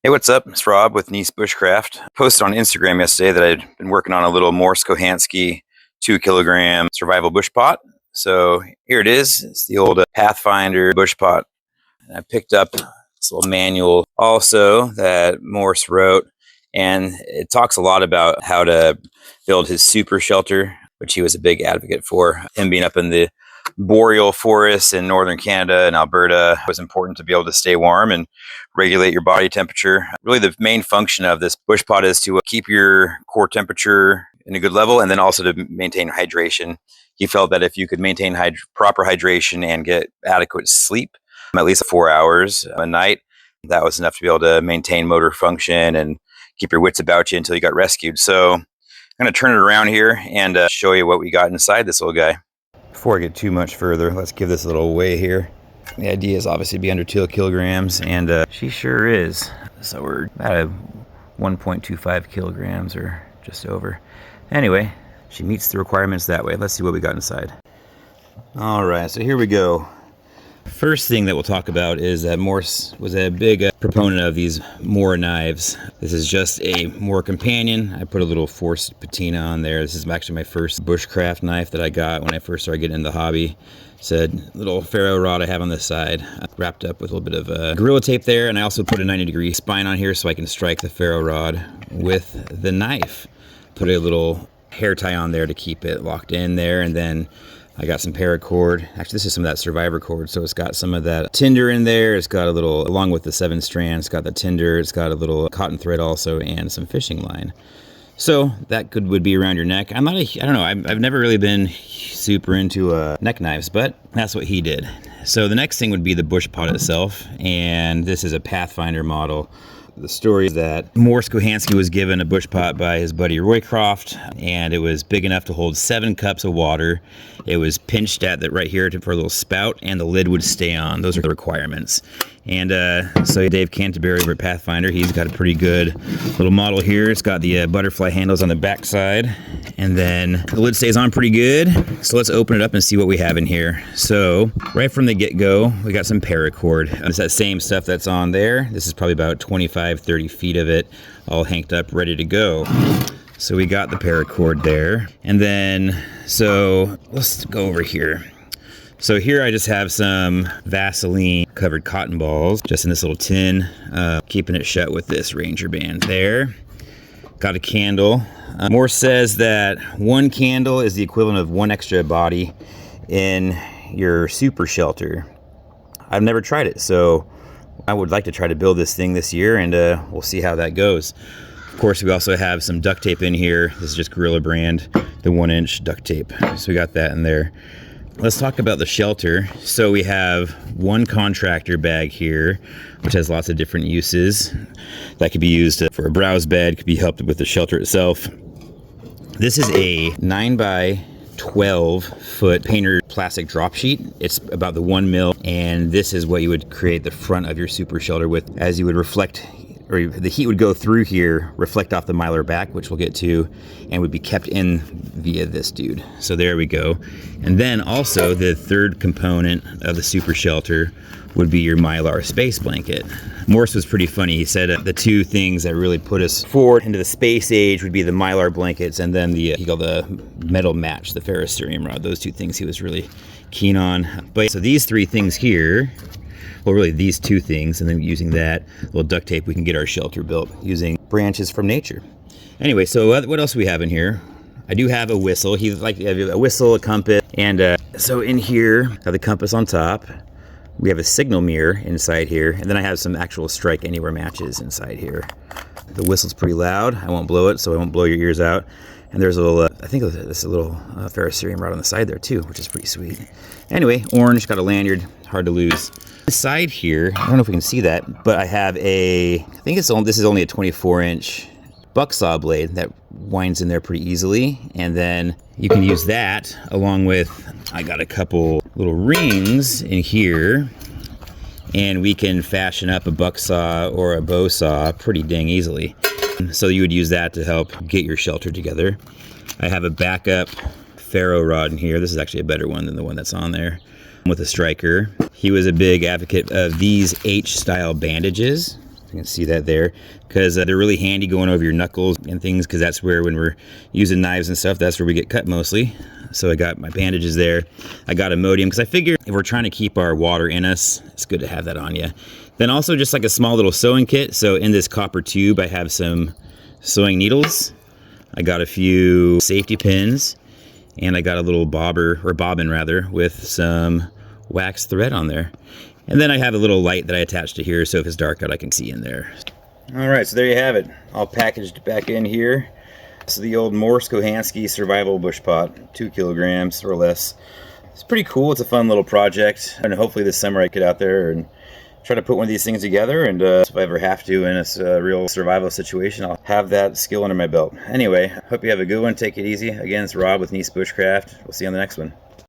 Hey, what's up? It's Rob with Nice Bushcraft. I posted on Instagram yesterday that I'd been working on a little Morse Kochanski 2kg survival bushpot. So here it is. It's the old Pathfinder bushpot. And I picked up this little manual also that Morse wrote, and it talks a lot about how to build his super shelter, which he was a big advocate for. Him being up in the boreal forests in northern Canada and Alberta, it was important to be able to stay warm and regulate your body temperature. Really, the main function of this bushpot is to keep your core temperature in a good level, and then also to maintain hydration. He felt that if you could maintain proper hydration and get adequate sleep, at least 4 hours a night, that was enough to be able to maintain motor function and keep your wits about you until you got rescued. So I'm going to turn it around here and show you what we got inside this little guy. Before I get too much further, let's give this a little weigh here. The idea is obviously to be under 2 kilograms, and she sure is. So we're at 1.25 kilograms or just over. Anyway, she meets the requirements that way. Let's see what we got inside. All right, so here we go. First thing that we'll talk about is that Morse was a big proponent of these Moore knives. This is just a Moore companion. I put a little forced patina on there. This is actually my first Bushcraft knife that I got when I first started getting into the hobby. It's a little ferro rod I have on this side, wrapped up with a little bit of Gorilla Tape there, and I also put a 90-degree spine on here so I can strike the ferro rod with the knife. Put a little hair tie on there to keep it locked in there, and then I got some paracord. Actually, this is some of that survivor cord, so it's got some of that tinder in there. It's got a little, along with the 7 strands, it's got the tinder, it's got a little cotton thread also, and some fishing line. So that would be around your neck. I don't know, I've never really been super into neck knives, but that's what he did. So the next thing would be the Bushpot itself, and this is a Pathfinder model. The story is that Morse Kochanski was given a bushpot by his buddy Roycroft, and it was big enough to hold 7 cups of water. It was pinched at right here for a little spout, and the lid would stay on. Those are the requirements. And so Dave Canterbury over at Pathfinder, he's got a pretty good little model here. It's got the butterfly handles on the back side, and then the lid stays on pretty good. So let's open it up and see what we have in here. So right from the get-go, we got some paracord. It's that same stuff that's on there. This is probably about 25-30 feet of it, all hanked up, ready to go. So we got the paracord there. And then, so let's go over here. So here I just have some Vaseline covered cotton balls, just in this little tin, keeping it shut with this Ranger band there. Got a candle. Morse says that 1 candle is the equivalent of 1 extra body in your super shelter. I've never tried it, so I would like to try to build this thing this year, and we'll see how that goes. Of course, we also have some duct tape in here. This is just Gorilla brand, the 1-inch duct tape. So we got that in there. Let's talk about the shelter. So we have 1 contractor bag here, which has lots of different uses. That could be used for a browse bed, could be helped with the shelter itself. This is a 9x12-foot painter plastic drop sheet. It's about the 1 mil, and this is what you would create the front of your super shelter with, as you would reflect, or the heat would go through here, reflect off the Mylar back, which we'll get to, and would be kept in via this dude. So there we go. And then also the third component of the super shelter would be your Mylar space blanket. Morse was pretty funny. He said the 2 things that really put us forward into the space age would be the Mylar blankets and then he called the metal match, the ferrocerium rod. Those 2 things he was really keen on. But so these 3 things here, well, really these 2 things, and then using that little duct tape, we can get our shelter built using branches from nature. Anyway, so what else do we have in here? I do have a whistle. He's like a whistle, a compass, and so in here, I have the compass on top. We have a signal mirror inside here, and then I have some actual strike anywhere matches inside here. The whistle's pretty loud. I won't blow it, so I won't blow your ears out. And there's a little, I think there's a little ferrocerium rod on the side there too, which is pretty sweet. Anyway, orange, got a lanyard, hard to lose. The side here, I don't know if we can see that, but I have I think this is only a 24-inch buck saw blade that winds in there pretty easily, and then you can use that along with, I got a couple little rings in here, and we can fashion up a buck saw or a bow saw pretty dang easily. So you would use that to help get your shelter together. I have a backup ferro rod in here. This is actually a better one than the one that's on there, with a striker. He was a big advocate of these H-style bandages. You can see that there, because they're really handy going over your knuckles and things, because that's where, when we're using knives and stuff, that's where we get cut mostly. So I got my bandages there. I got Imodium, because I figure if we're trying to keep our water in us, it's good to have that on you. Then also just like a small little sewing kit. So in this copper tube, I have some sewing needles. I got a few safety pins, and I got a little bobbin rather, with some wax thread on there. And then I have a little light that I attached to here, so if it's dark out, I can see in there. All right, so there you have it, all packaged back in here. So the old Morse Kochanski survival bush pot, 2 kilograms or less. It's pretty cool. It's a fun little project, and hopefully this summer I get out there and try to put one of these things together, and if I ever have to in a real survival situation, I'll have that skill under my belt. Anyway, hope you have a good one. Take it easy. Again, it's Rob with Bushcraft. We'll see you on the next one.